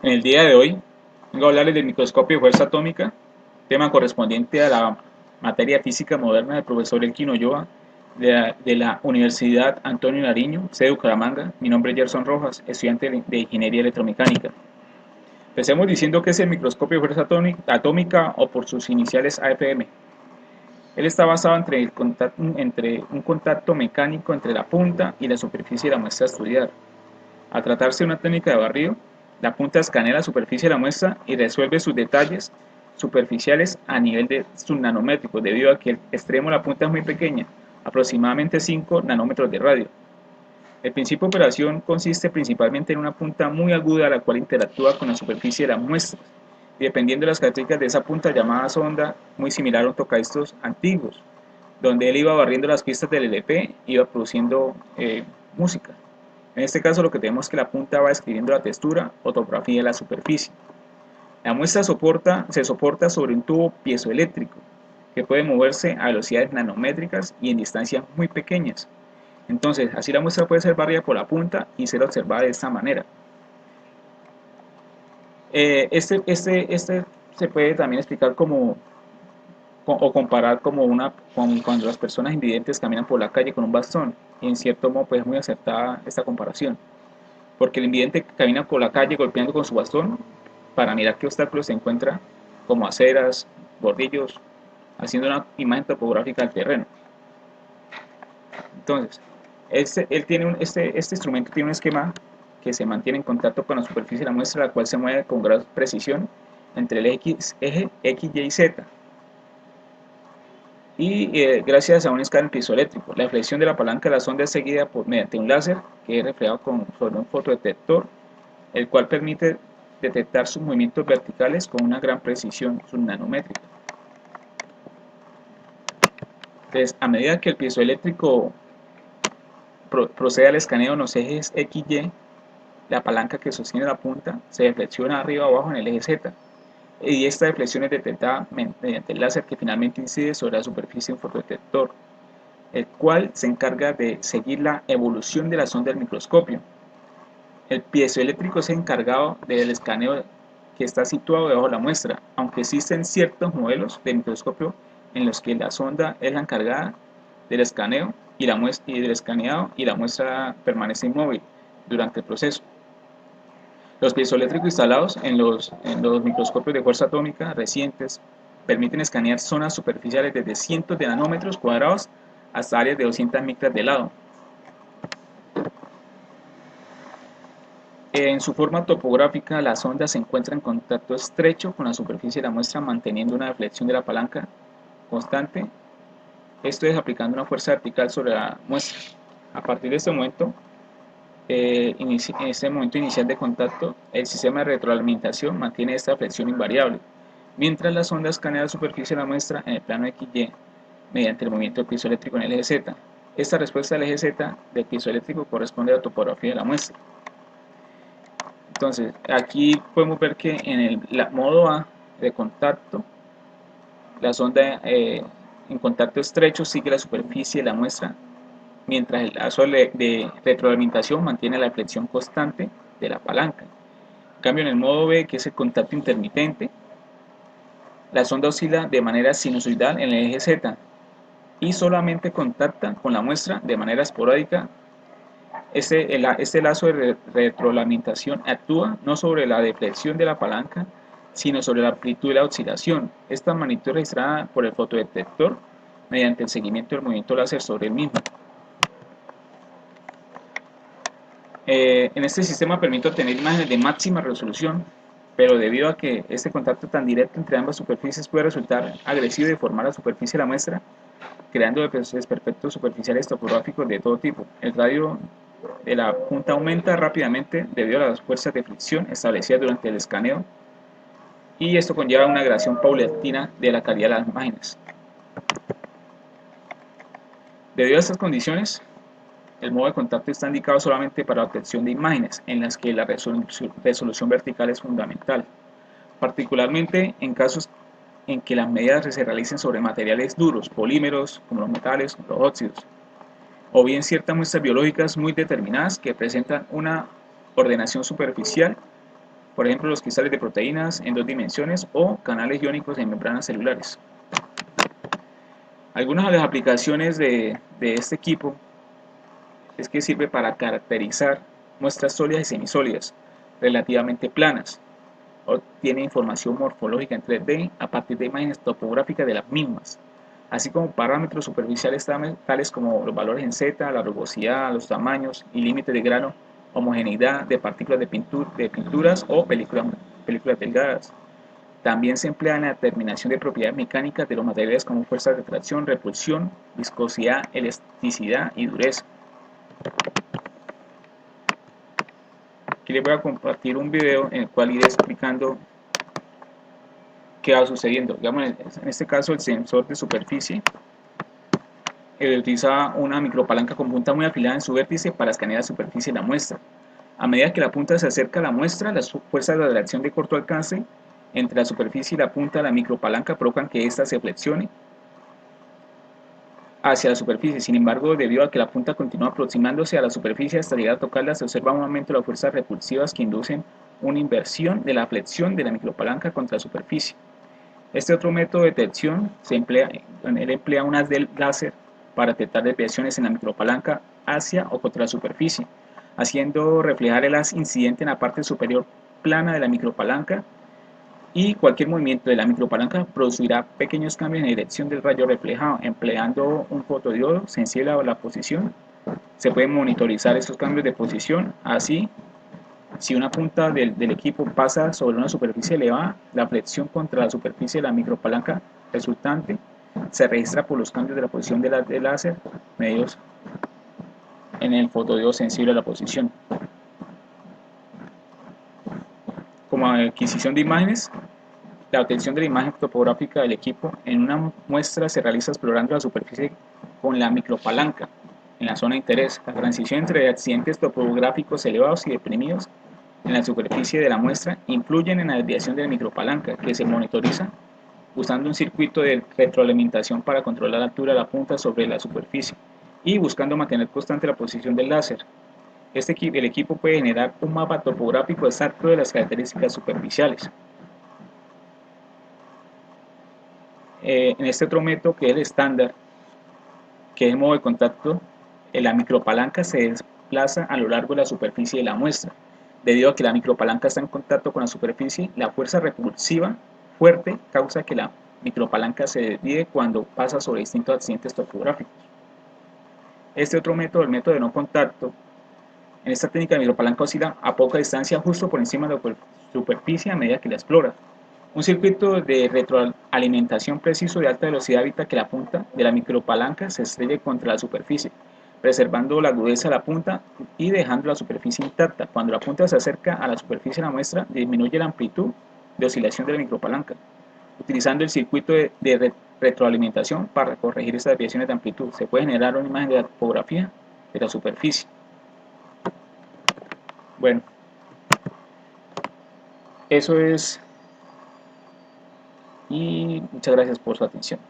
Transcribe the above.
En el día de hoy vengo a hablarles del microscopio de fuerza atómica, tema correspondiente a la materia física moderna del profesor Elkin Ulloa de la Universidad Antonio Nariño, sede Bucaramanga. Mi nombre es Gerson Rojas, estudiante de Ingeniería Electromecánica. Empecemos diciendo que es el microscopio de fuerza atómica o por sus iniciales AFM. Él está basado entre un contacto mecánico entre la punta y la superficie de la muestra a estudiar. Al tratarse de una técnica de barrido, la punta escanea la superficie de la muestra y resuelve sus detalles superficiales a nivel de subnanométrico, debido a que el extremo de la punta es muy pequeña, aproximadamente 5 nanómetros de radio. El principio de operación consiste principalmente en una punta muy aguda la cual interactúa con la superficie de la muestra, y dependiendo de las características de esa punta llamada sonda, muy similar a un tocadiscos antiguos, donde él iba barriendo las pistas del LP, iba produciendo música. En este caso lo que tenemos es que la punta va describiendo la textura o topografía de la superficie. La muestra se soporta sobre un tubo piezoeléctrico que puede moverse a velocidades nanométricas y en distancias muy pequeñas. Entonces, así la muestra puede ser barrida por la punta y ser observada de esta manera. Este se puede también explicar como o comparar como con cuando las personas invidentes caminan por la calle con un bastón. Y en cierto modo pues es muy acertada esta comparación, porque el invidente camina por la calle golpeando con su bastón para mirar qué obstáculos se encuentra, como aceras, bordillos, haciendo una imagen topográfica del terreno. Entonces, este instrumento tiene un esquema que se mantiene en contacto con la superficie de la muestra, la cual se mueve con gran precisión entre el eje X, Y y Z. Y gracias a un escáner piezoeléctrico, la flexión de la palanca de la sonda es seguida mediante un láser que es reflejado sobre un fotodetector, el cual permite detectar sus movimientos verticales con una gran precisión subnanométrica. Entonces, a medida que el piezoeléctrico procede al escaneo en los ejes X y Y, la palanca que sostiene la punta se deflexiona arriba o abajo en el eje Z, y esta deflexión es detectada mediante el láser que finalmente incide sobre la superficie de un fotodetector, el cual se encarga de seguir la evolución de la sonda del microscopio. El piezoeléctrico es encargado del escaneo que está situado debajo de la muestra, aunque existen ciertos modelos de microscopio en los que la sonda es la encargada del escaneo y del escaneado y la muestra permanece inmóvil durante el proceso. Los piezoeléctricos instalados en los microscopios de fuerza atómica recientes permiten escanear zonas superficiales desde cientos de nanómetros cuadrados hasta áreas de 200 micras de lado. En su forma topográfica, la sonda se encuentra en contacto estrecho con la superficie de la muestra, manteniendo una deflexión de la palanca constante. Esto es aplicando una fuerza vertical sobre la muestra. A partir de este momento, en este momento inicial de contacto, el sistema de retroalimentación mantiene esta flexión invariable, mientras la sonda escanea la superficie de la muestra en el plano XY mediante el movimiento piezoeléctrico en el eje Z. Esta respuesta del eje Z del piezoeléctrico corresponde a la topografía de la muestra. Entonces, aquí podemos ver que en el modo A de contacto, la sonda en contacto estrecho sigue la superficie de la muestra, mientras el lazo de retroalimentación mantiene la flexión constante de la palanca. En cambio, en el modo B, que es el contacto intermitente, la sonda oscila de manera sinusoidal en el eje Z y solamente contacta con la muestra de manera esporádica. Este lazo de retroalimentación actúa no sobre la deflexión de la palanca, sino sobre la amplitud de la oscilación. Esta magnitud es registrada por el fotodetector mediante el seguimiento del movimiento láser sobre el mismo. En este sistema permite obtener imágenes de máxima resolución, pero debido a que este contacto tan directo entre ambas superficies puede resultar agresivo y deformar la superficie de la muestra, creando desperfectos superficiales topográficos de todo tipo. El radio de la punta aumenta rápidamente debido a las fuerzas de fricción establecidas durante el escaneo, y esto conlleva una degradación paulatina de la calidad de las imágenes. Debido a estas condiciones, el modo de contacto está indicado solamente para la obtención de imágenes en las que la resolución vertical es fundamental, particularmente en casos en que las medidas se realicen sobre materiales duros, polímeros como los metales, los óxidos, o bien ciertas muestras biológicas muy determinadas que presentan una ordenación superficial por ejemplo los cristales de proteínas en 2 dimensiones o canales iónicos en membranas celulares. Algunas de las aplicaciones de este equipo es que sirve para caracterizar muestras sólidas y semisólidas relativamente planas. Obtiene información morfológica en 3D a partir de imágenes topográficas de las mismas, así como parámetros superficiales tales como los valores en Z, la rugosidad, los tamaños y límites de grano, homogeneidad de partículas de pinturas o películas delgadas. También se emplea en la determinación de propiedades mecánicas de los materiales como fuerzas de tracción, repulsión, viscosidad, elasticidad y dureza. Aquí les voy a compartir un video en el cual iré explicando qué va sucediendo. Digamos, en este caso el sensor de superficie utiliza una micropalanca con punta muy afilada en su vértice para escanear la superficie de la muestra. A medida que la punta se acerca a la muestra, las fuerzas de atracción de corto alcance entre la superficie y la punta de la micropalanca provocan que ésta se flexione hacia la superficie. Sin embargo, debido a que la punta continúa aproximándose a la superficie hasta llegar a tocarla, se observa un aumento de las fuerzas repulsivas que inducen una inversión de la flexión de la micropalanca contra la superficie. Este otro método de detección él emplea un haz de láser para detectar desviaciones en la micropalanca hacia o contra la superficie, haciendo reflejar el haz incidente en la parte superior plana de la micropalanca, y cualquier movimiento de la micropalanca producirá pequeños cambios en la dirección del rayo reflejado. Empleando un fotodiodo sensible a la posición, se pueden monitorizar estos cambios de posición. Así, si una punta del equipo pasa sobre una superficie elevada, la flexión contra la superficie de la micropalanca resultante se registra por los cambios de la posición del láser medios en el fotodiodo sensible a la posición. Como adquisición de imágenes, la obtención de la imagen topográfica del equipo en una muestra se realiza explorando la superficie con la micropalanca en la zona de interés. La transición entre accidentes topográficos elevados y deprimidos en la superficie de la muestra influyen en la desviación de la micropalanca, que se monitoriza usando un circuito de retroalimentación para controlar la altura de la punta sobre la superficie y buscando mantener constante la posición del láser. El equipo puede generar un mapa topográfico exacto de las características superficiales. En este otro método, que es el estándar, que es el modo de contacto, la micropalanca se desplaza a lo largo de la superficie de la muestra. Debido a que la micropalanca está en contacto con la superficie, la fuerza repulsiva fuerte causa que la micropalanca se desvíe cuando pasa sobre distintos accidentes topográficos. Este otro método, el método de no contacto, en esta técnica la micropalanca oscila a poca distancia justo por encima de la superficie a medida que la explora. Un circuito de retroalimentación preciso de alta velocidad evita que la punta de la micropalanca se estrelle contra la superficie, preservando la agudeza de la punta y dejando la superficie intacta. Cuando la punta se acerca a la superficie de la muestra, disminuye la amplitud de oscilación de la micropalanca, utilizando el circuito de retroalimentación para corregir estas desviaciones de amplitud. Se puede generar una imagen de la topografía de la superficie. Bueno, eso es, y muchas gracias por su atención.